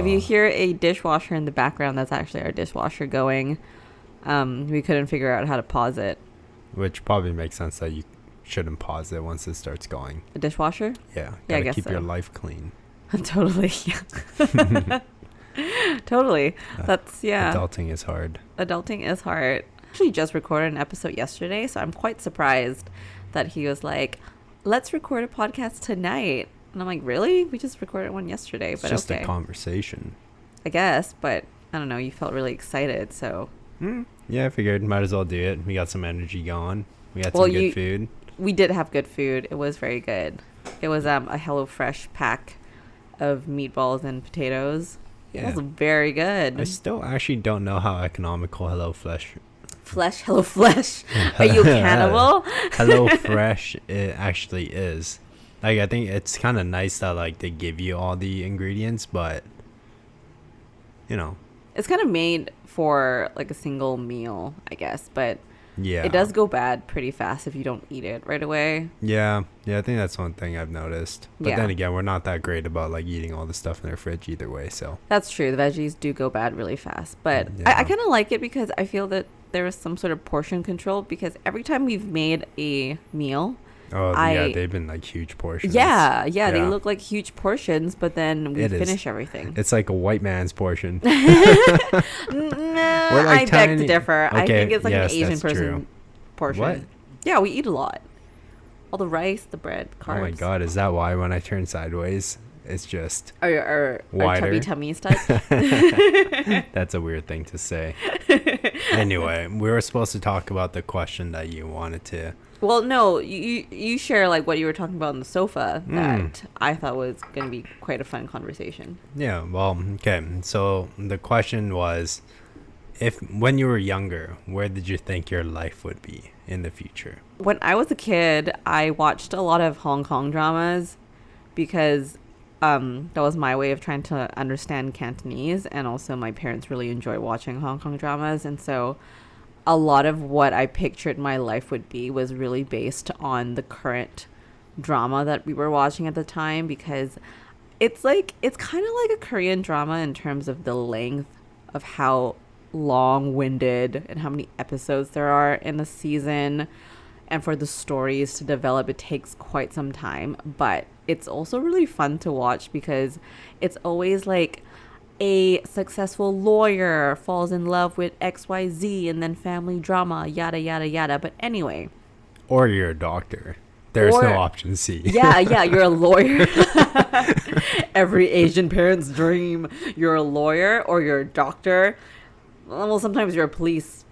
If you hear a dishwasher in the background, that's actually our dishwasher going. We couldn't figure out how to pause it. Which probably makes sense that you shouldn't pause it once it starts going. A dishwasher? Yeah. Yeah, I guess keep so. your life clean. Totally. Yeah. Totally. That's, yeah. Adulting is hard. Adulting is hard. Actually just recorded an episode yesterday, so I'm quite surprised that he was like, let's record a podcast tonight. And I'm like, really? We just recorded one yesterday. It's but just okay. a conversation. I guess, but I don't know. You felt really excited, so. Yeah, I figured might as well do it. We got some energy going. We got some good food. We did have good food. It was very good. It was a HelloFresh pack of meatballs and potatoes. Yeah. It was very good. I still actually don't know how economical Hello Flesh. Are you a cannibal? HelloFresh it actually is. Like, I think it's kind of nice that like they give you all the ingredients, but you know, it's kind of made for like a single meal, I guess, but yeah, it does go bad pretty fast if you don't eat it right away. Yeah, I think that's one thing I've noticed. But then again, we're not that great about like eating all the stuff in our fridge either way, so. That's true. The veggies do go bad really fast, but I kind of like it because I feel that there is some sort of portion control, because every time we've made a meal, they've been like huge portions. Yeah, they look like huge portions, but then we finish everything. It's like a white man's portion. I beg to differ. Okay, I think it's like an Asian person portion. What? Yeah, we eat a lot. All the rice, the bread, carbs. Oh my god, is that why when I turn sideways, it's just our tummy touch? That's a weird thing to say. Anyway, we were supposed to talk about the question that you wanted to. Well, no, you share like what you were talking about on the sofa that I thought was going to be quite a fun conversation. Yeah, well, okay. So the question was, when you were younger, where did you think your life would be in the future? When I was a kid, I watched a lot of Hong Kong dramas because that was my way of trying to understand Cantonese, and also my parents really enjoy watching Hong Kong dramas, and so a lot of what I pictured my life would be was really based on the current drama that we were watching at the time, because it's kind of like a Korean drama in terms of the length of how long-winded and how many episodes there are in a season, and for the stories to develop it takes quite some time, but it's also really fun to watch because it's always like a successful lawyer falls in love with XYZ and then family drama, yada yada yada. But anyway, or you're a doctor. There's no option C. Yeah, you're a lawyer. Every Asian parent's dream. You're a lawyer or you're a doctor. Well, sometimes you're a policeman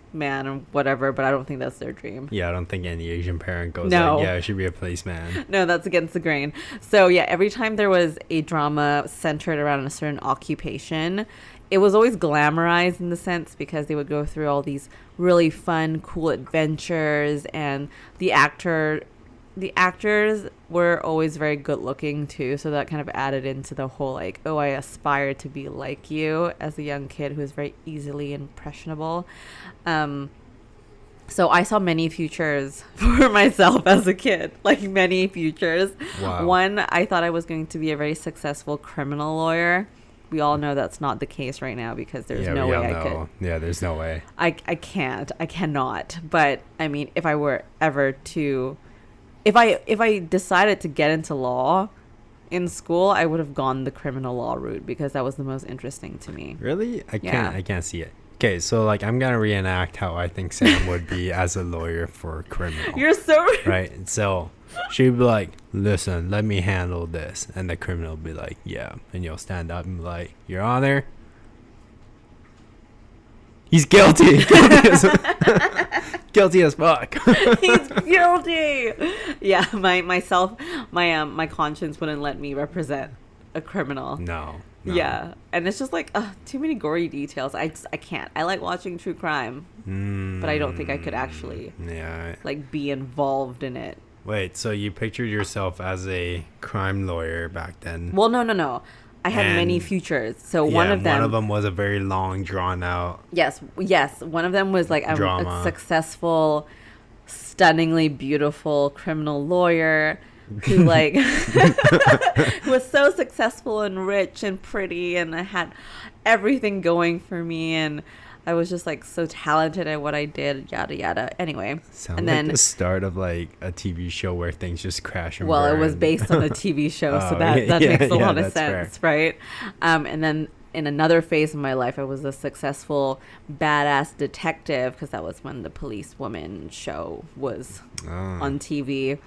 or whatever, but I don't think that's their dream. Yeah, I don't think any Asian parent goes like, yeah, I should be a policeman. No, that's against the grain. So yeah, every time there was a drama centered around a certain occupation, it was always glamorized in the sense because they would go through all these really fun, cool adventures, and the actors were always very good looking too, so that kind of added into the whole like, oh, I aspire to be like you as a young kid who's very easily impressionable. So I saw many futures for myself as a kid, like many futures. Wow. One, I thought I was going to be a very successful criminal lawyer. We all know that's not the case right now because there's no way I could. Yeah, there's no way. I cannot. But I mean, if I were ever to, if I decided to get into law in school, I would have gone the criminal law route because that was the most interesting to me. Really? I can't see it. Okay, so like I'm gonna reenact how I think Sam would be as a lawyer for criminal. You're so right. So she'd be like, "Listen, let me handle this," and the criminal would be like, "Yeah," and you'll stand up and be like, "Your Honor, he's guilty." Guilty as fuck. He's guilty. Yeah, my conscience wouldn't let me represent a criminal. No. Yeah, and it's just like too many gory details. I can't. I like watching true crime, but I don't think I could actually like be involved in it. Wait, so you pictured yourself as a crime lawyer back then? Well, no. I had many futures. So one of them was a very long, drawn out. Yes. One of them was like a successful, stunningly beautiful criminal lawyer. who like was so successful and rich and pretty, and I had everything going for me, and I was just like so talented at what I did, yada yada. Anyway, Sounds and like then the start of like a TV show where things just crash and well, burn. it was based on a TV show, so Oh, that yeah, makes a yeah, lot of that's sense, right? And then in another phase of my life, I was a successful badass detective, because that was when the Police Woman show was on TV.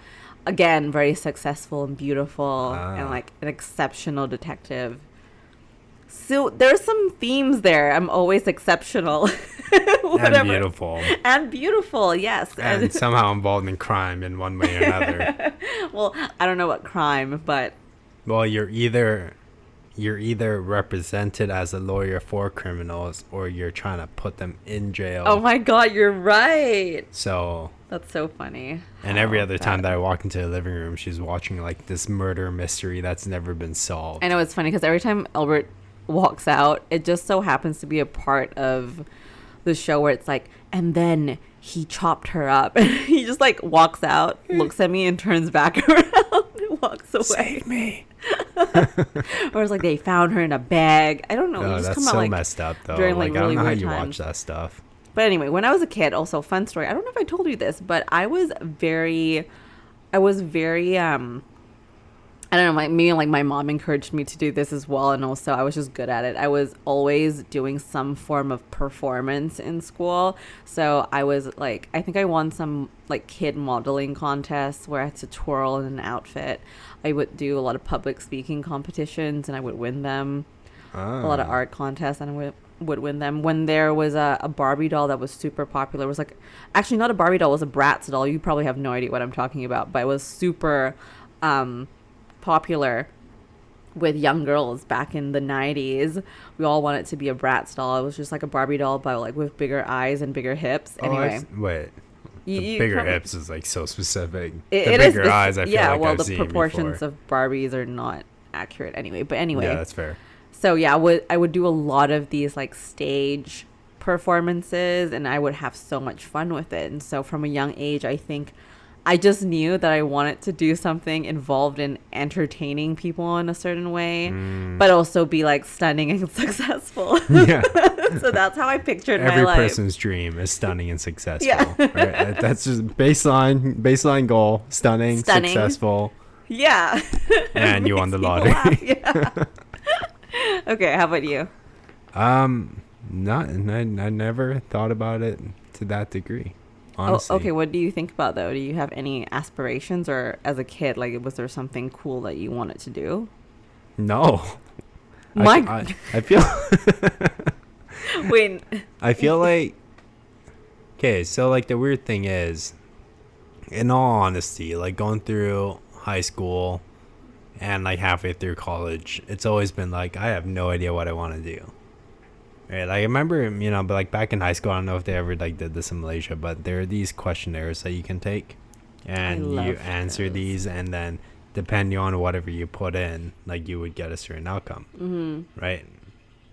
Again, very successful and beautiful, and like an exceptional detective. So there's some themes there. I'm always exceptional. And beautiful. And beautiful, yes. And somehow involved in crime in one way or another. Well, I don't know what crime, but Well, you're either represented as a lawyer for criminals, or you're trying to put them in jail. oh my God, you're right. So That's so funny. and every other time that I walk into the living room, she's watching like this murder mystery that's never been solved. I know it's funny because every time Albert walks out, it just so happens to be a part of the show where it's like, and then he chopped her up. He just like walks out, looks at me, and turns back around and walks away. Save me. Or it's like they found her in a bag. I don't know. Oh, They just that's come out, so like, messed up though. during, Like, like, I don't really know how weird you times. watch that stuff. But anyway, when I was a kid, also fun story. I don't know if I told you this, but I was very I don't know, maybe like my mom encouraged me to do this as well, and also I was just good at it. I was always doing some form of performance in school. So I was like, I think I won some like kid modeling contests where I had to twirl in an outfit. I would do a lot of public speaking competitions, and I would win them. A lot of art contests, and I would win them. When there was a Barbie doll that was super popular, it was like, actually not a Barbie doll, it was a Bratz doll. You probably have no idea what I'm talking about, but it was super popular with young girls back in the 90s. We all wanted to be a Bratz doll. It was just like a Barbie doll, but like with bigger eyes and bigger hips. Anyway, Wait. The bigger hips is like so specific. It the is bigger eyes, I feel like well, I've the seen proportions before. of Barbies are not accurate anyway. But anyway, Yeah, that's fair. so yeah, I would do a lot of these like stage performances, and I would have so much fun with it. And so from a young age, I think I just knew that I wanted to do something involved in entertaining people in a certain way, but also be like stunning and successful. Yeah. So that's how I pictured my Every life. person's dream is stunning and successful. Yeah. Right? That's just baseline goal. Stunning, successful. Yeah. And you won the Makes people lottery. laugh, yeah. Okay, how about you? I never thought about it to that degree. Honestly. Oh, okay, what do you think about though? Do you have any aspirations, or as a kid, like was there something cool that you wanted to do? No. My I feel wait. I feel like, okay, so like the weird thing is, in all honesty, like going through high school and like halfway through college, it's always been like I have no idea what I want to do. Right, like I remember, but like back in high school, I don't know if they ever like did this in Malaysia, but there are these questionnaires that you can take, and you answer those. these, and then depending on whatever you put in, like you would get a certain outcome, right?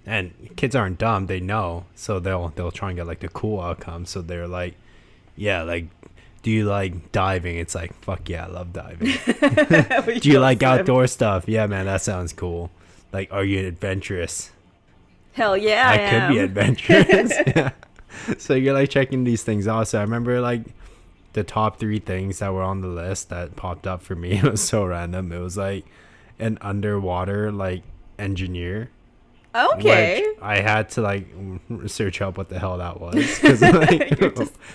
And kids aren't dumb; they know, so they'll try and get like the cool outcome. So they're like, yeah, like, do you like diving? It's like, fuck yeah, I love diving. Do you like outdoor stuff? Yeah, man, that sounds cool. Like, are you adventurous? Hell yeah, I I could am. be adventurous. Yeah. So you're like checking these things out. So I remember like the top 3 things that were on the list that popped up for me. It was so random. It was like an underwater like engineer. Okay. Which I had to like search up what the hell that was, because like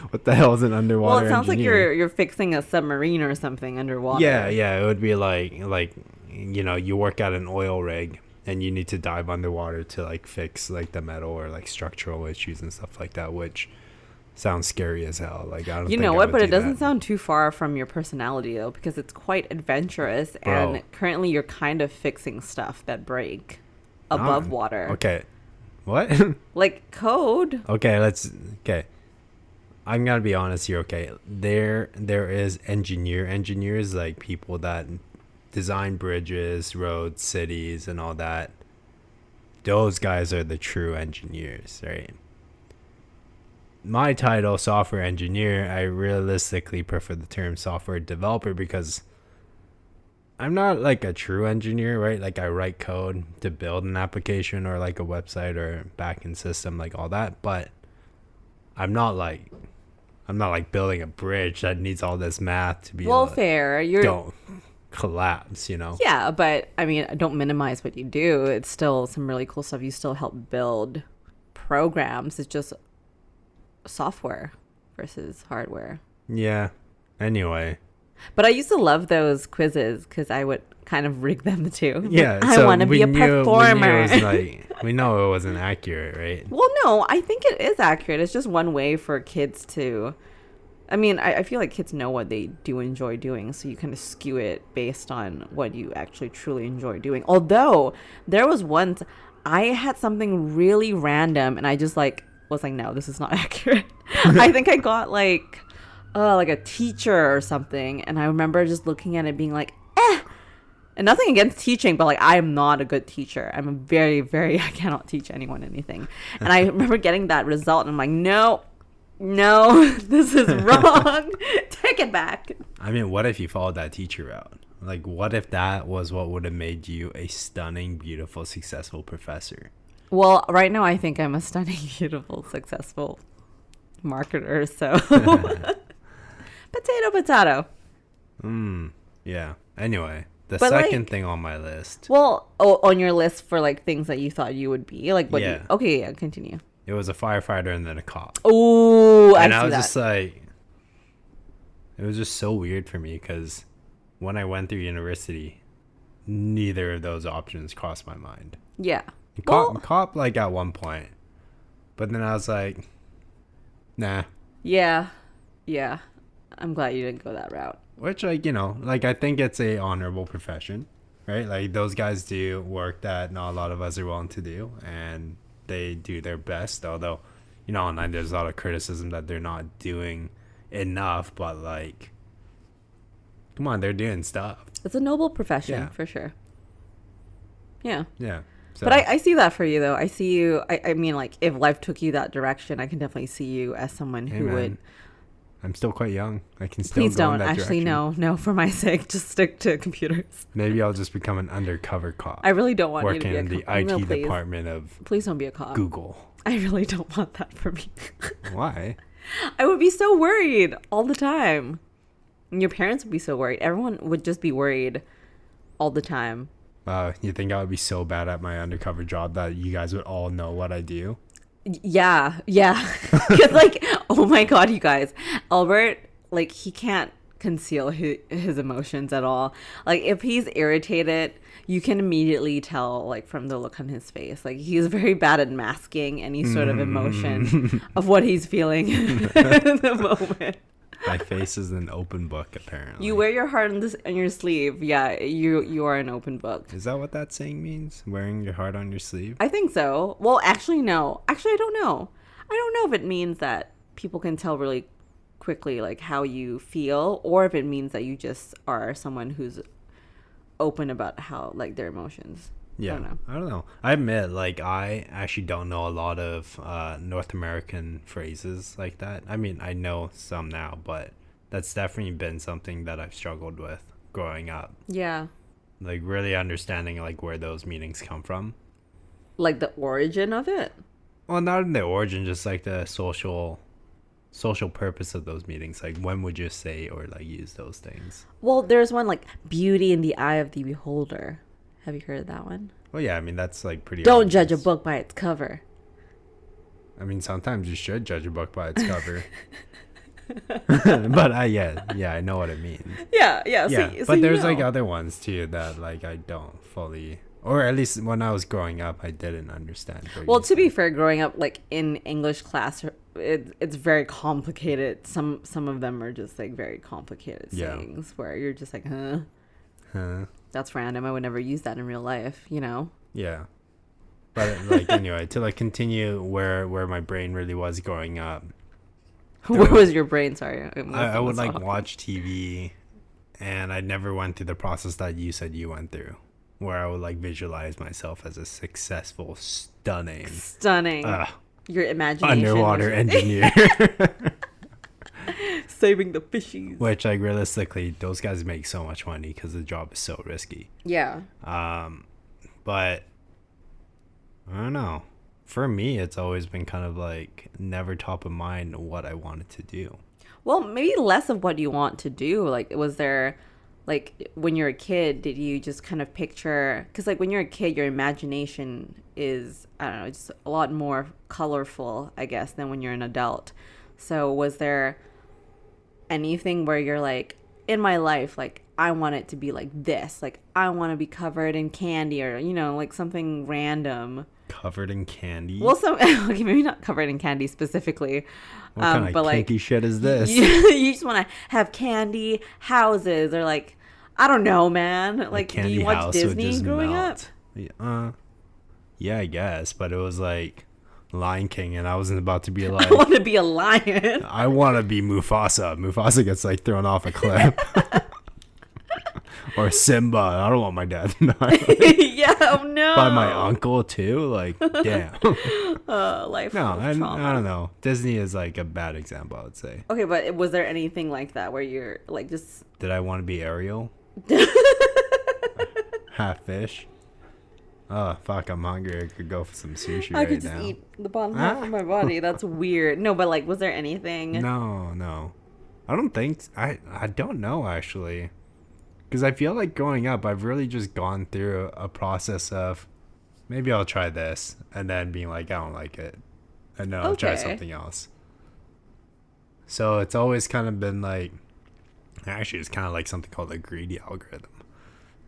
what the hell is an underwater Well, it sounds engineer? like you're fixing a submarine or something underwater. Yeah. It would be like you work at an oil rig, and you need to dive underwater to like fix like the metal or like structural issues and stuff like that, which sounds scary as hell. Like, I don't. You think know I what? would But do it doesn't that. sound too far from your personality though, because it's quite adventurous, Bro. and currently you're kind of fixing stuff that break above water. Okay. What? Like code. Okay. I'm gonna be honest here. Okay, there is engineers, like people that design bridges, roads, cities, and all that. Those guys are the true engineers, right? My title, software engineer, I realistically prefer the term software developer, because I'm not like a true engineer, right? Like I write code to build an application or like a website or backend system, like all that. But I'm not like building a bridge that needs all this math to be. Well, like, fair. You're don't collapse, you know? Yeah, but I mean, don't minimize what you do. It's still some really cool stuff. You still help build programs. It's just software versus hardware. Yeah. Anyway. But I used to love those quizzes because I would kind of rig them too. Yeah. I so want to be a performer. We know it wasn't accurate, right? Well, no, I think it is accurate. It's just one way for kids to. I mean, I feel like kids know what they do enjoy doing, so you kind of skew it based on what you actually truly enjoy doing. Although there was once I had something really random, and I just was like, no, this is not accurate. I think I got like a teacher or something, and I remember just looking at it being like, eh. And nothing against teaching, but like I am not a good teacher. I'm a very, very I cannot teach anyone anything. And I remember getting that result, and I'm like, no, this is wrong. Take it back. I mean, what if you followed that teacher route? Like, what if that was what would have made you a stunning, beautiful, successful professor? Well, right now I think I'm a stunning, beautiful, successful marketer. So, potato. Yeah. Anyway, the But, second thing on my list. Well, on your list for like things that you thought you would be, like what? Yeah. Okay, yeah, continue. It was a firefighter and then a cop. Oh, And I I see was that. just like, it was just so weird for me because when I went through university, neither of those options crossed my mind. Yeah. Cop like at one point, but then I was like, nah. Yeah. I'm glad you didn't go that route. Which, like, you know, like I think it's a honorable profession, right? Like those guys do work that not a lot of us are willing to do, and they do their best. Although, you know, online there's a lot of criticism that they're not doing enough, but like, come on, they're doing stuff. It's a noble profession, Yeah. for sure. Yeah. Yeah. So, But I see that for you, though. I see you. I mean, like, if life took you that direction, I can definitely see you as someone hey, who man, would. I'm still quite young. I can still Please go in don't. that Actually, direction. no, for my sake, just stick to computers. Maybe I'll just become an undercover cop. I really don't want you to working be a in the cop. IT No, please. department of Please don't be a cop. Google. I really don't want that for me. Why? I would be so worried all the time. And your parents would be so worried. Everyone would just be worried all the time. You think I would be so bad at my undercover job that you guys would all know what I do? Yeah. Because, like, oh my God, you guys. Albert, like, he can't conceal his emotions at all. Like, if he's irritated, you can immediately tell, like, from the look on his face. Like, he's very bad at masking any sort of emotion of what he's feeling in the moment. My face is an open book, apparently. You wear your heart on your sleeve. Yeah, you are an open book. Is that what that saying means? Wearing your heart on your sleeve? I think so. Well, actually, no. Actually, I don't know. I don't know if it means that people can tell really quickly, like, how you feel, or if it means that you just are someone who's open about how, like, their emotions. Yeah, I don't know. I admit, like, I actually don't know a lot of North American phrases like that. I mean, I know some now, but that's definitely been something that I've struggled with growing up. Yeah. Like, really understanding, like, where those meanings come from. Like, the origin of it? Well, not in the origin, just, like, the social purpose of those meetings. Like, when would you say or, like, use those things? Well, there's one, like, beauty in the eye of the beholder. Have you heard of that one? Well, yeah, I mean, that's, like, pretty Don't obvious. judge a book by its cover. I mean, sometimes you should judge a book by its cover. But, yeah, I know what it means. Yeah. Yeah, So but there's, you know. like, other ones, too, that, like, I don't fully... Or at least when I was growing up, I didn't understand. Well, to be fair, growing up, like, in English class, it's very complicated. Some of them are just, like, very complicated sayings where you're just like, huh? That's random. I would never use that in real life, you know? Yeah. But, like, anyway, to, like, continue where my brain really was growing up. Where was your brain? Sorry. I would, like, watch TV, and I never went through the process that you said you went through, where I would, like, visualize myself as a successful, stunning your imagination. underwater engineer. saving the fishies. Which, like, realistically, those guys make so much money because the job is so risky. Yeah. But I don't know. For me, it's always been kind of like never top of mind what I wanted to do. Well, maybe less of what you want to do. Like, was there, like, when you're a kid, did you just kind of picture, because, like, when you're a kid, your imagination is, I don't know, just a lot more colorful, I guess, than when you're an adult. So was there anything where you're like, in my life, like, I want it to be like this. Like, I want to be covered in candy, or, you know, like something random. Covered in candy? Well, okay, maybe not covered in candy specifically. What kind of kinky like, shit is this? You just want to have candy houses, or like, I don't know, man. Like, do you watch Disney growing up? Yeah, I guess. But it was like Lion King, and I wasn't about to be like, I want to be a lion. I want to be Mufasa. Mufasa gets like thrown off a cliff. Or Simba. I don't want my dad to die. Yeah, oh no. By my uncle too. Like, damn. Life. No, I don't know. Disney is like a bad example, I would say. Okay, but was there anything like that where you're like just? Did I want to be Ariel? Half fish. Oh fuck! I'm hungry. I could go for some sushi I right could just now. eat the bottom half of my body. That's weird. No, but like, was there anything? No. I don't think. I don't know actually. Because I feel like growing up, I've really just gone through a process of maybe I'll try this, and then being like, I don't like it, and then I'll try something else. So it's always kind of been like, actually, it's kind of like something called a greedy algorithm.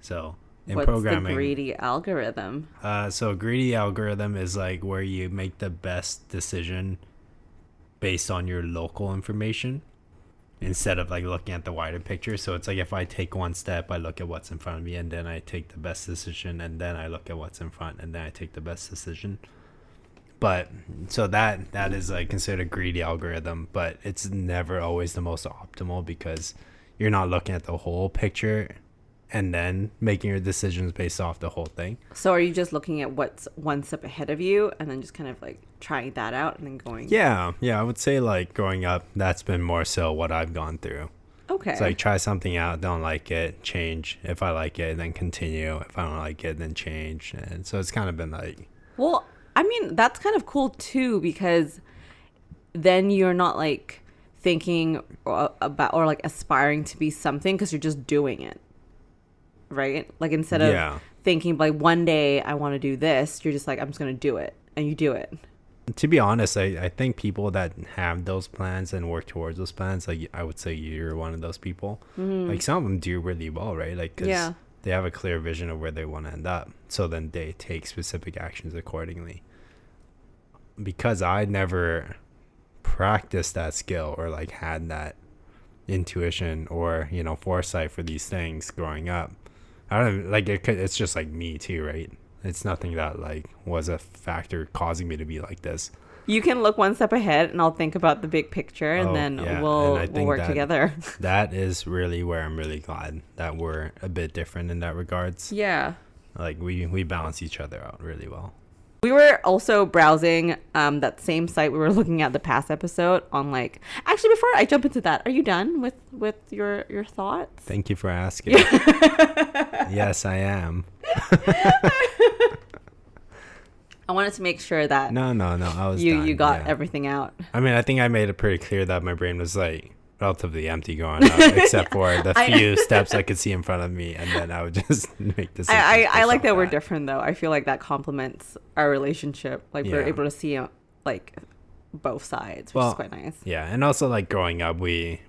So in programming, what's the greedy algorithm? So a greedy algorithm is like where you make the best decision based on your local information, instead of like looking at the wider picture. So it's like if I take one step, I look at what's in front of me, and then I take the best decision, and then I look at what's in front, and then I take the best decision. But so that is like considered a greedy algorithm, but it's never always the most optimal because you're not looking at the whole picture and then making your decisions based off the whole thing. So are you just looking at what's one step ahead of you and then just kind of like trying that out and then going? Yeah, I would say like growing up, that's been more so what I've gone through. Okay. It's like try something out, don't like it, change. If I like it, then continue. If I don't like it, then change. And so it's kind of been like... Well, I mean, that's kind of cool too, because then you're not like thinking about or like aspiring to be something, because you're just doing it. Right? Like instead of thinking like one day I want to do this, you're just like, I'm just going to do it. And you do it. To be honest, I think people that have those plans and work towards those plans, like I would say you're one of those people. Mm-hmm. Like some of them do really well, right? Like, because they have a clear vision of where they want to end up. So then they take specific actions accordingly. Because I never practiced that skill or like had that intuition or, you know, foresight for these things growing up. I don't like it. It's just like me too, right? It's nothing that like was a factor causing me to be like this. You can look one step ahead, and I'll think about the big picture, and then we'll work together. That is really where I'm really glad that we're a bit different in that regards. Yeah, like we balance each other out really well. We were also browsing that same site we were looking at the past episode on, like, actually before I jump into that, are you done with your thoughts? Thank you for asking. Yes, I am. I wanted to make sure that no, I was you done. You got everything out. I mean, I think I made it pretty clear that my brain was like relatively empty going up, except for the few steps I could see in front of me, and then I would just make this. I like that we're different though. I feel like that complements our relationship. Like we're able to see like both sides, which is quite nice. Yeah, and also like growing up, we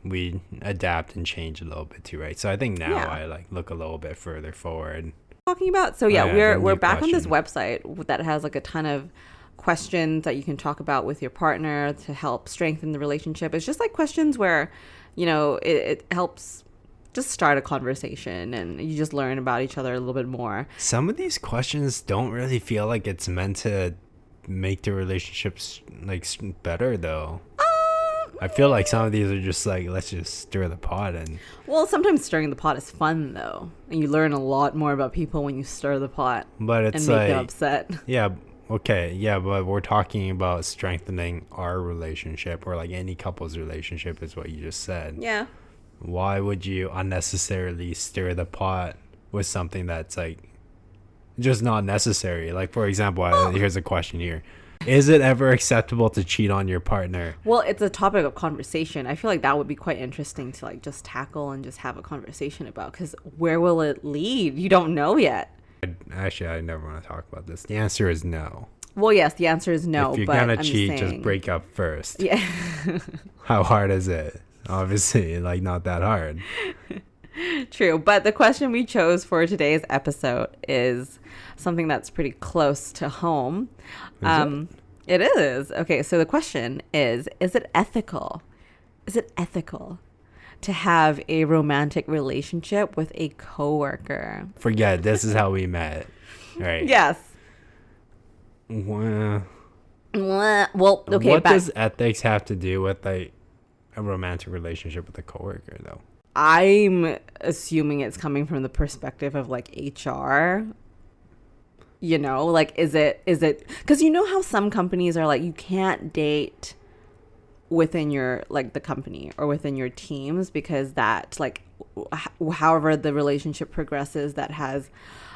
adapt and change a little bit too, right? So I think now I like look a little bit further forward. Talking about we're back on this website that has like a ton of questions that you can talk about with your partner to help strengthen the relationship. It's just like questions where, you know, it helps just start a conversation and you just learn about each other a little bit more. Some of these questions don't really feel like it's meant to make the relationships like better though. I feel like some of these are just like, let's just stir the pot. And well, sometimes stirring the pot is fun though, and you learn a lot more about people when you stir the pot. But it's and make them upset. Yeah, Okay, yeah, but we're talking about strengthening our relationship or like any couple's relationship is what you just said. Yeah. Why would you unnecessarily stir the pot with something that's like just not necessary? Like, for example, here's a question here. Is it ever acceptable to cheat on your partner? Well, it's a topic of conversation. I feel like that would be quite interesting to like just tackle and just have a conversation about, because where will it lead? You don't know yet. Actually, I never want to talk about this. The answer is no. Well, yes, the answer is no. If you're but gonna I'm cheat, saying, just break up first. Yeah. How hard is it? Obviously, like not that hard. True. But the question we chose for today's episode is something that's pretty close to home. It is. Okay, so the question is it ethical? Is it ethical to have a romantic relationship with a coworker? Forget this is how we met. Right. Yes. Well, okay. What does ethics have to do with like a romantic relationship with a coworker, though? I'm assuming it's coming from the perspective of like HR. You know, like, is it, because you know how some companies are like, you can't date within your, like, the company or within your teams, because that, like, however the relationship progresses, that has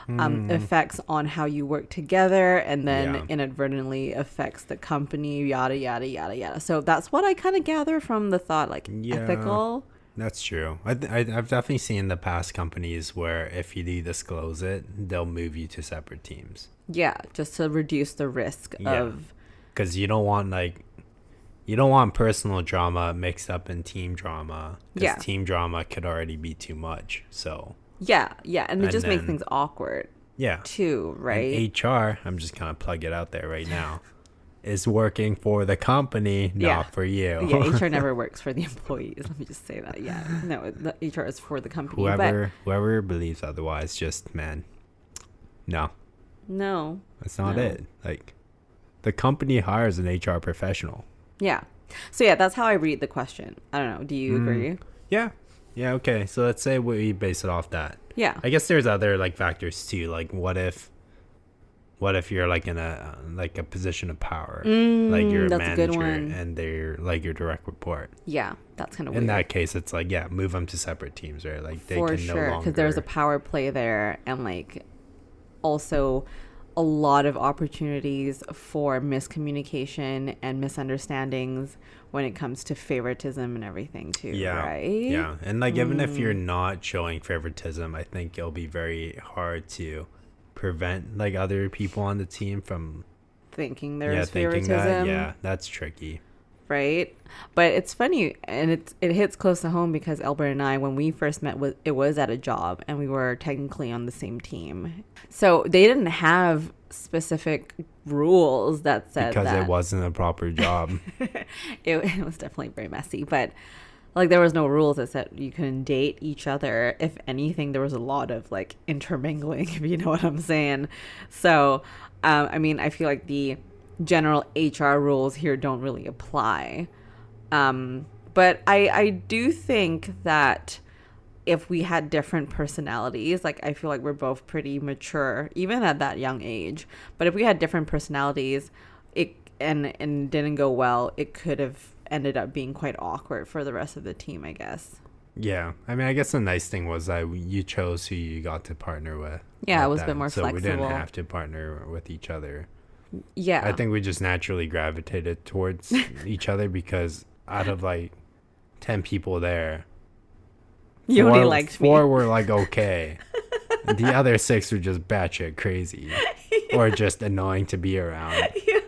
effects on how you work together, and then inadvertently affects the company, yada, yada, yada, yada. So that's what I kind of gather from the thought, like, ethical. That's true. I've definitely seen the past companies where if you do disclose it, they'll move you to separate teams. Yeah, just to reduce the risk of... Because you don't want personal drama mixed up in team drama. Because team drama could already be too much. So... Yeah, and it just makes things awkward. Yeah. Too, right? And HR, I'm just going to plug it out there right now, is working for the company, not for you. Yeah, HR never works for the employees. Let me just say that. Yeah, no, the HR is for the company. Whoever believes otherwise, just no, that's not it. Like, the company hires an HR professional. Yeah. So yeah, that's how I read the question. I don't know. Do you agree? Yeah. Okay. So let's say we base it off that. Yeah. I guess there's other like factors too. Like, what if you're like in a position of power, like you're a manager and they're like your direct report? Yeah, that's kind of weird. In that case, it's like, move them to separate teams, right? Like, they for can sure, no longer, because there's a power play there, and like also a lot of opportunities for miscommunication and misunderstandings when it comes to favoritism and everything too. Right? And like, even if you're not showing favoritism, I think it'll be very hard to prevent like other people on the team from thinking there's favoritism. That's tricky, right? But it's funny, and it hits close to home, because Elbert and I, when we first met, it was at a job, and we were technically on the same team, so they didn't have specific rules that said because it wasn't a proper job. it was definitely very messy, but like, there was no rules that said you couldn't date each other. If anything, there was a lot of like intermingling, if you know what I'm saying. So, I mean, I feel like the general HR rules here don't really apply. But I do think that if we had different personalities, like, I feel like we're both pretty mature, even at that young age. But if we had different personalities, and didn't go well, it could have ended up being quite awkward for the rest of the team, I guess. Yeah, I mean, I guess the nice thing was that you chose who you got to partner with. Yeah, it was a bit more flexible. So we didn't have to partner with each other. Yeah. I think we just naturally gravitated towards each other, because out of like 10 people there, you only liked me. 4 were like okay. The other 6 were just batshit crazy, or just annoying to be around. Yeah.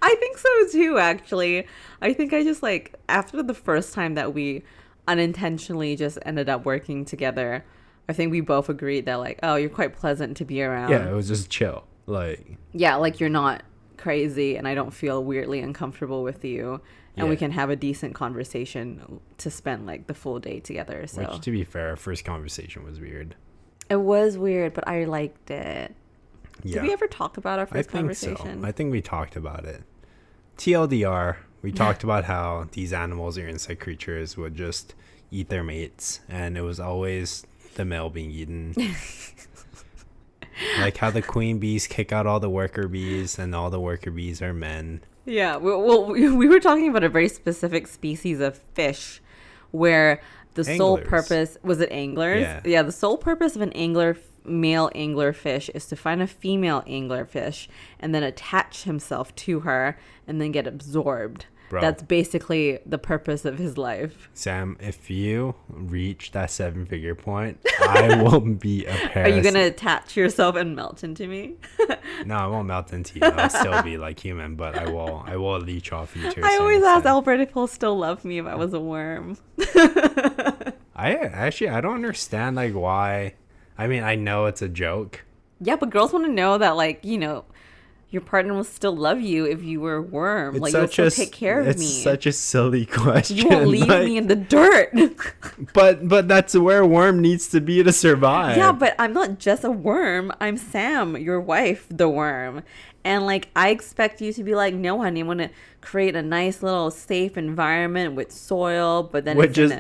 I think so too, actually. I think I just, like, after the first time that we unintentionally just ended up working together, I think we both agreed that, like, oh, you're quite pleasant to be around. Yeah, it was just chill. Like, yeah, like, you're not crazy, and I don't feel weirdly uncomfortable with you, and we can have a decent conversation to spend like the full day together. So, which, to be fair, our first conversation was weird. It was weird, but I liked it. Yeah. Did we ever talk about our first conversation? I think so. I think we talked about it. TLDR, we talked about how these animals or insect creatures would just eat their mates, and it was always the male being eaten. Like how the queen bees kick out all the worker bees and all the worker bees are men. Yeah, we were talking about a very specific species of fish where the sole Anglers. purpose, was it anglers? Yeah. The sole purpose of an male angler fish is to find a female angler fish and then attach himself to her and then get absorbed. Bro. That's basically the purpose of his life. Sam, if you reach that 7-figure point, I will be a parasite. Are you going to attach yourself and melt into me? No, I won't melt into you. I'll still be like human, but I will leech off you to a I certain always ask extent. Albert if he'll still love me if I was a worm. I don't understand like why. I mean, I know it's a joke. Yeah, but girls want to know that, like, you know, your partner will still love you if you were a worm. It's like, you'll still take care of me. It's such a silly question. You won't leave like, me in the dirt. but that's where a worm needs to be to survive. Yeah, but I'm not just a worm. I'm Sam, your wife, the worm. And, like, I expect you to be like, no, honey, I want to create a nice little safe environment with soil, but then which is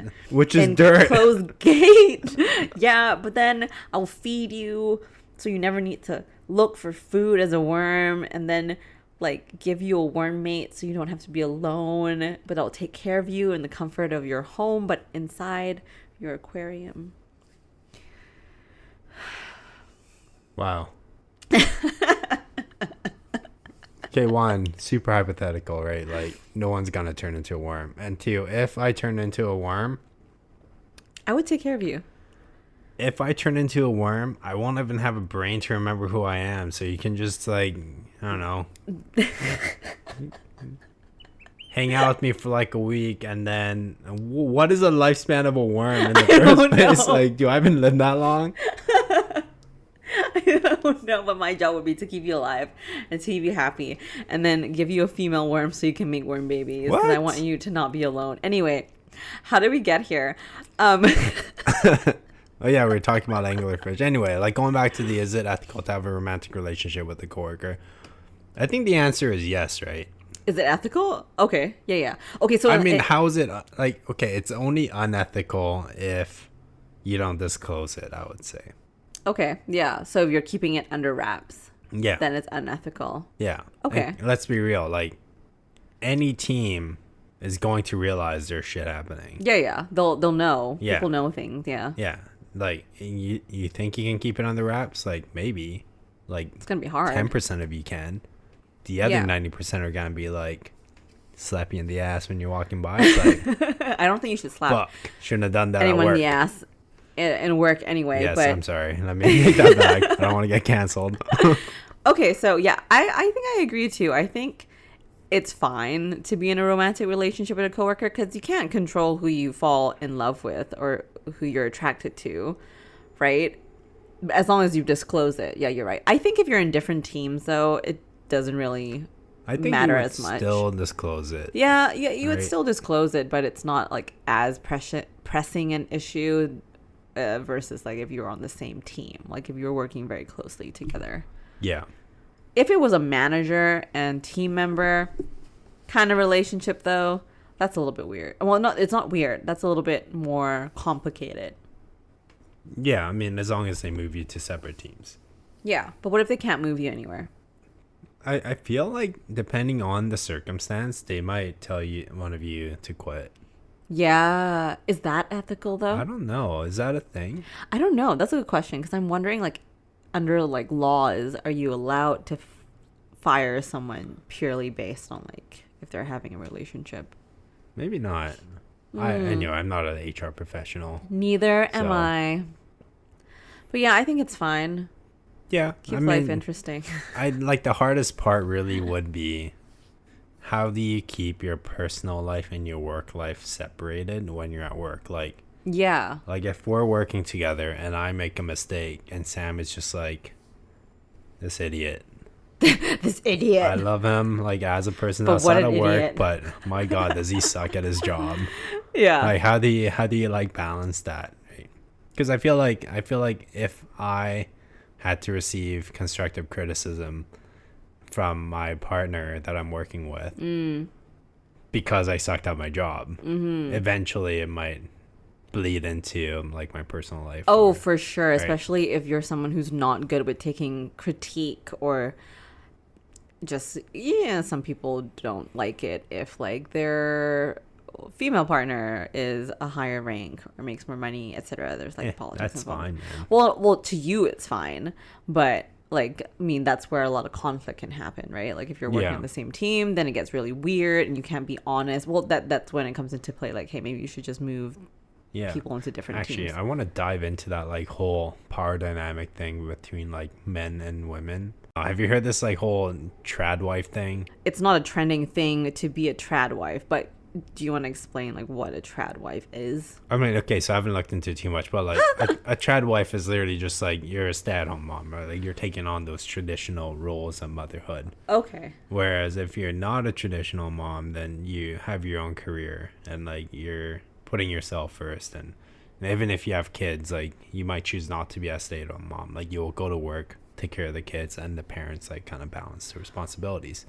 in dirt. Closed gate. Yeah, but then I'll feed you so you never need to look for food as a worm, and then like give you a worm mate so you don't have to be alone, but I'll take care of you in the comfort of your home, but inside your aquarium. Wow. Okay, one, super hypothetical, right? Like, no one's gonna turn into a worm. And two, if I turn into a worm, I would take care of you. if I turn into a worm, I won't even have a brain to remember who I am. So you can just, like, I don't know, hang out with me for like a week, and then what is the lifespan of a worm in the first place? know. Like, do I even live that long? I don't know, but my job would be to keep you alive and to keep you happy, and then give you a female worm so you can make worm babies. What? And I want you to not be alone. Anyway, how did we get here? Oh yeah, we were talking about anglerfish. Anyway, like going back to the is it ethical to have a romantic relationship with a coworker? I think the answer is yes, right? Is it ethical? Okay, yeah. Okay, so I mean, how is it like? Okay, it's only unethical if you don't disclose it, I would say. okay, yeah. So if you're keeping it under wraps, Yeah. then it's unethical. Yeah. Okay. And let's be real. Like, any team is going to realize there's shit happening. Yeah. They'll know. Yeah. People know things. Yeah. Yeah. Like, you think you can keep it under wraps? Like, maybe. Like, It's gonna be hard. 10% of you can. The other Yeah. 90% are gonna be like, slap you in the ass when you're walking by. It's like, I don't think you should slap fuck, shouldn't have done that anyone at work. in the ass in work anyway. Yes, but I'm sorry. Let me take that back. I don't want to get canceled. okay, so yeah, I think I agree too. I think it's fine to be in a romantic relationship with a coworker because you can't control who you fall in love with or who you're attracted to, right? As long as you disclose it. Yeah, you're right. I think if you're in different teams, though, it doesn't really I think matter you would as much. still disclose it. Yeah, you would Right. still disclose it, but it's not like as pressing an issue versus like if you were on the same team, like if you were working very closely together. Yeah. If it was a manager and team member kind of relationship, though, that's a little bit weird. Well, it's not weird. That's a little bit more complicated. Yeah, I mean, as long as they move you to separate teams. Yeah, but what if they can't move you anywhere? I feel like depending on the circumstance, they might tell one of you to quit. Yeah, is that ethical though? I don't know. Is that a thing? I don't know. That's a good question because I'm wondering, like, under like laws, are you allowed to fire someone purely based on like if they're having a relationship? Maybe not. Anyway, I'm not an HR professional. Neither am So- I. But yeah, I think it's fine. Yeah, Keeps life interesting. I like the hardest part really would be how do you keep your personal life and your work life separated when you're at work? Like Yeah. if we're working together and I make a mistake and Sam is just like, this idiot. This idiot. I love him like as a person But what outside an of work, idiot. but my God, does he suck at his job? Yeah. Like how do you like balance that? Because I feel like if I had to receive constructive criticism from my partner that I'm working with because I sucked at my job, eventually it might bleed into like my personal life. Oh, for sure. right? Especially if you're someone who's not good with taking critique, or just, yeah, some people don't like it if like their female partner is a higher rank or makes more money, etc. There's like politics That's involved. fine, man. Well, to you it's fine, but like, I mean, that's where a lot of conflict can happen, right? Like if you're working on the same team, then it gets really weird and you can't be honest. Well, that's when it comes into play. Like, hey, maybe you should just move people into different teams. I want to dive into that like whole power dynamic thing between like men and women. Have you heard this like whole trad wife thing? It's not a trending thing to be a trad wife, but do you want to explain like what a trad wife is? I mean, okay, so I haven't looked into it too much, but like a trad wife is literally just like you're a stay-at-home mom, right? Like you're taking on those traditional roles of motherhood. Okay. Whereas if you're not a traditional mom, then you have your own career and like you're putting yourself first. And even if you have kids, like you might choose not to be a stay-at-home mom. Like you'll go to work, take care of the kids, and the parents like kind of balance the responsibilities.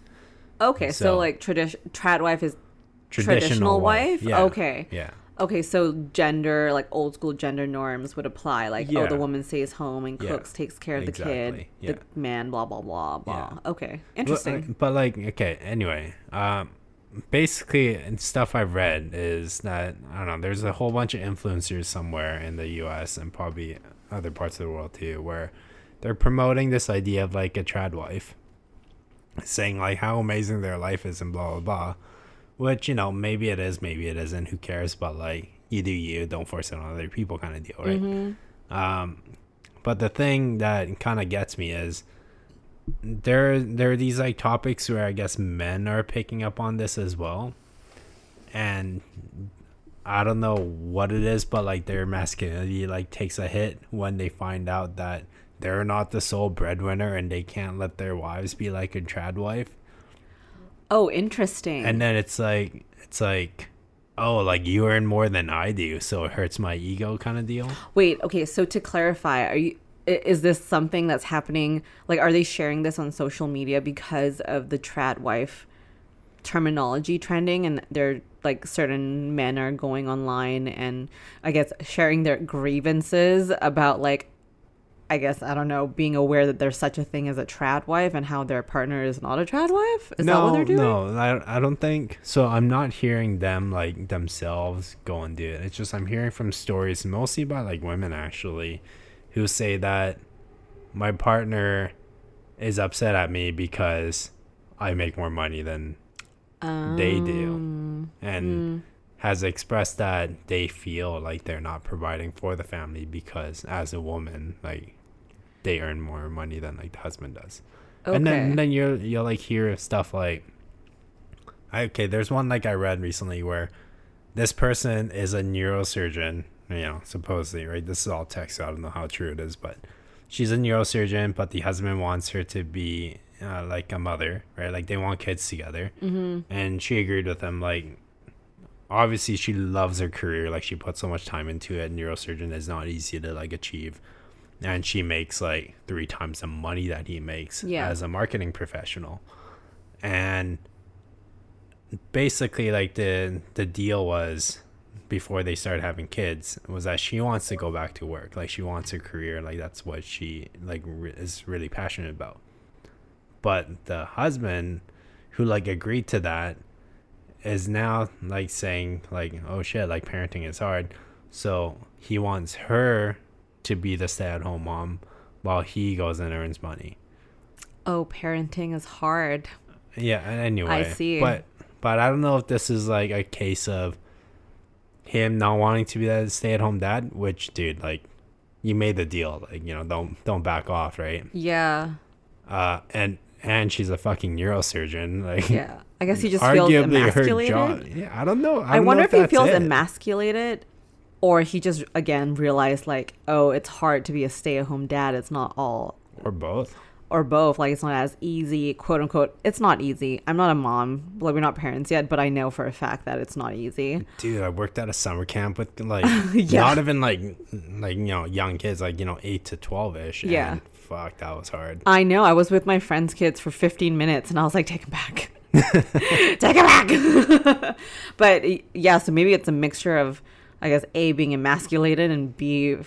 Okay, so like trad wife is traditional wife? Yeah. Okay. Yeah. Okay, so gender, like old school gender norms would apply. Like, oh, the woman stays home and cooks, takes care of the kid. The man, blah, blah, blah, blah. Yeah. Okay, interesting. But like, okay, anyway, basically, and stuff I've read is that, I don't know, there's a whole bunch of influencers somewhere in the US and probably other parts of the world too, where they're promoting this idea of like a trad wife, saying like how amazing their life is and blah, blah, blah. Which, you know, maybe it is, maybe it isn't. Who cares? But like, you do you. Don't force it on other people, kind of deal, right? Mm-hmm. But the thing that kind of gets me is there are these like topics where I guess men are picking up on this as well, and I don't know what it is, but like their masculinity like takes a hit when they find out that they're not the sole breadwinner and they can't let their wives be like a trad wife. Oh, interesting. And then it's like, oh, like you earn more than I do, so it hurts my ego kind of deal. Wait, okay, so to clarify, is this something that's happening? Like, are they sharing this on social media because of the trad wife terminology trending, and they're like certain men are going online and I guess sharing their grievances about like, I guess, I don't know, being aware that there's such a thing as a trad wife and how their partner is not a trad wife? Is that what they're doing? No, I don't think so. I'm not hearing them like themselves go and do it. It's just I'm hearing from stories mostly by like women actually who say that my partner is upset at me because I make more money than they do, and has expressed that they feel like they're not providing for the family because as a woman, like, they earn more money than like the husband does. Okay. And then you'll like hear stuff like, there's one like I read recently where this person is a neurosurgeon, you know, supposedly, right? This is all text, so I don't know how true it is, but she's a neurosurgeon, but the husband wants her to be like a mother, right? Like they want kids together. Mm-hmm. And she agreed with him. Like, obviously she loves her career. Like she put so much time into it. Neurosurgeon is not easy to like achieve. And she makes like 3 times the money that he makes as a marketing professional. And basically like the deal was, before they started having kids, was that she wants to go back to work. Like she wants her career. Like that's what she like is really passionate about. But the husband who like agreed to that is now like saying like, oh shit, like parenting is hard. So he wants her to be the stay-at-home mom while he goes and earns money. Oh, parenting is hard. Yeah, anyway. I see. But I don't know if this is like a case of him not wanting to be that stay-at-home dad, which, dude, like, you made the deal. Like, you know, don't back off, right? Yeah. And she's a fucking neurosurgeon. Like, yeah. I guess he just feels emasculated. Her job, yeah, I don't know. I wonder if he feels emasculated, or he just, again, realized like, oh, it's hard to be a stay-at-home dad. It's not all. Or both. Or both. Like, it's not as easy, quote unquote. It's not easy. I'm not a mom. Like, we're not parents yet, but I know for a fact that it's not easy. Dude, I worked at a summer camp with like, not even like, you know, young kids, like, you know, 8 to 12-ish. Yeah. And fuck, that was hard. I know. I was with my friend's kids for 15 minutes and I was like, take them back. Take it back. But yeah, so maybe it's a mixture of I guess, A, being emasculated, and B,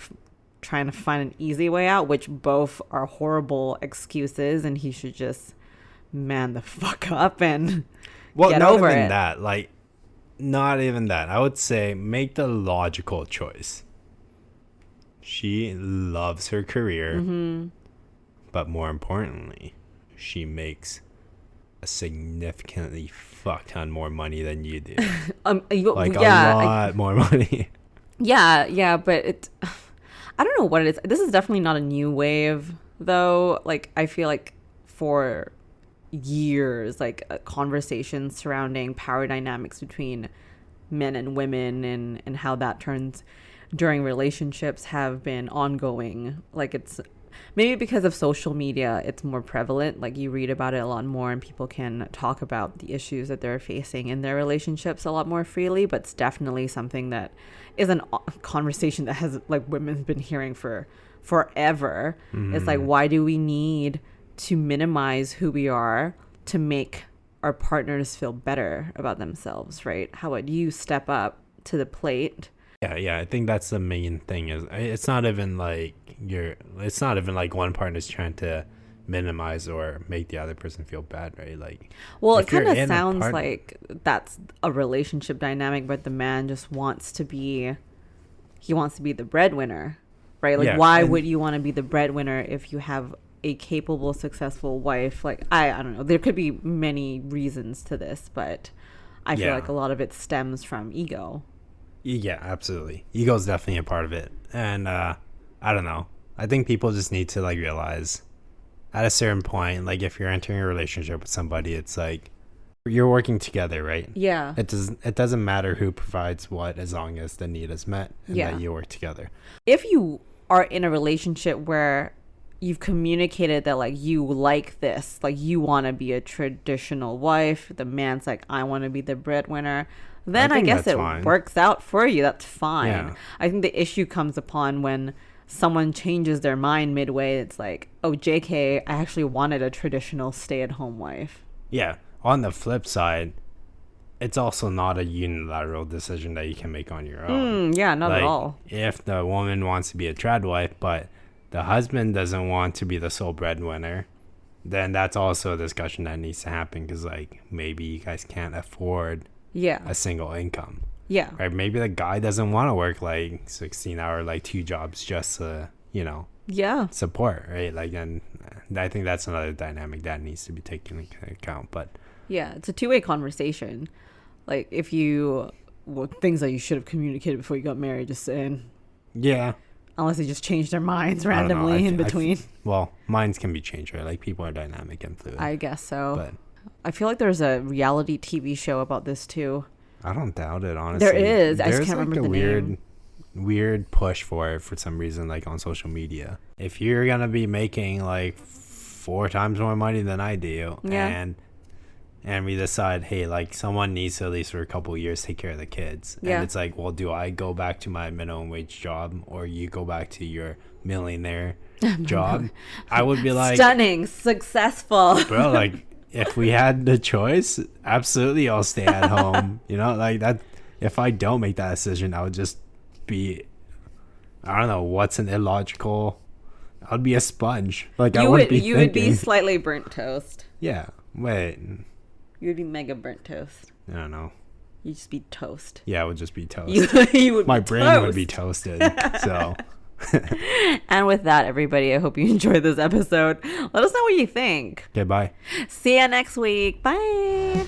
trying to find an easy way out, which both are horrible excuses, and he should just man the fuck up and get over it. Not even that. I would say make the logical choice. She loves her career, but more importantly, she makes a significantly fuck ton more money than you do. A lot more money. Yeah, but I don't know what it is. This is definitely not a new wave, though. Like, I feel like for years, like, conversations surrounding power dynamics between men and women and how that turns during relationships have been ongoing. Like, it's maybe because of social media, it's more prevalent. Like, you read about it a lot more, and people can talk about the issues that they're facing in their relationships a lot more freely. But it's definitely something that is a conversation that has, like, women's been hearing for forever. It's like, why do we need to minimize who we are to make our partners feel better about themselves, right? How about you step up to the plate? Yeah, I think that's the main thing. Is it's not even like one partner's trying to minimize or make the other person feel bad, right? Like, well, it kind of sounds like that's a relationship dynamic, but the man just wants to be the breadwinner, right? Like, why would you want to be the breadwinner if you have a capable, successful wife? Like, I don't know. There could be many reasons to this, but I feel like a lot of it stems from ego. Yeah, absolutely. Ego is definitely a part of it. And I don't know. I think people just need to, like, realize at a certain point, like, if you're entering a relationship with somebody, it's like you're working together, right? Yeah. It doesn't matter who provides what, as long as the need is met and that you work together. If you are in a relationship where you've communicated that, like, you like this, like, you want to be a traditional wife, the man's like, I want to be the breadwinner, then I guess it works out for you. That's fine. Yeah. I think the issue comes upon when someone changes their mind midway. It's like, oh, JK, I actually wanted a traditional stay-at-home wife. Yeah. On the flip side, it's also not a unilateral decision that you can make on your own. Yeah, not at all. If the woman wants to be a trad wife, but the husband doesn't want to be the sole breadwinner, then that's also a discussion that needs to happen, because, like, maybe you guys can't afford a single income. Yeah. Right? Maybe the guy doesn't want to work, like, 16-hour, like, 2 jobs just to, support, right? Like, and I think that's another dynamic that needs to be taken into account. But yeah, it's a two-way conversation. Like, things that you should have communicated before you got married, just saying. Yeah. Unless they just change their minds randomly in between. Well, minds can be changed, right? Like, people are dynamic and fluid. I guess so. But I feel like there's a reality TV show about this too. I don't doubt it, honestly. There is. I just can't remember the name. Weird push for it for some reason, like, on social media. If you're gonna be making, like, 4 times more money than I do, and we decide, hey, like, someone needs to, at least for a couple of years, take care of the kids. And it's like, well, do I go back to my minimum wage job, or you go back to your millionaire job? I would be like, stunning, successful. Bro, like, if we had the choice, absolutely I'll stay at home. Like, that. If I don't make that decision, I would just be, I don't know, what's an illogical, I'd be a sponge. Like, you would be slightly burnt toast. Yeah. Wait. You would be mega burnt toast. I don't know. You'd just be toast. Yeah, I would just be toast. You would. My brain would be toasted. So. And with that, everybody, I hope you enjoyed this episode. Let us know what you think. Okay, bye. See ya next week. Bye.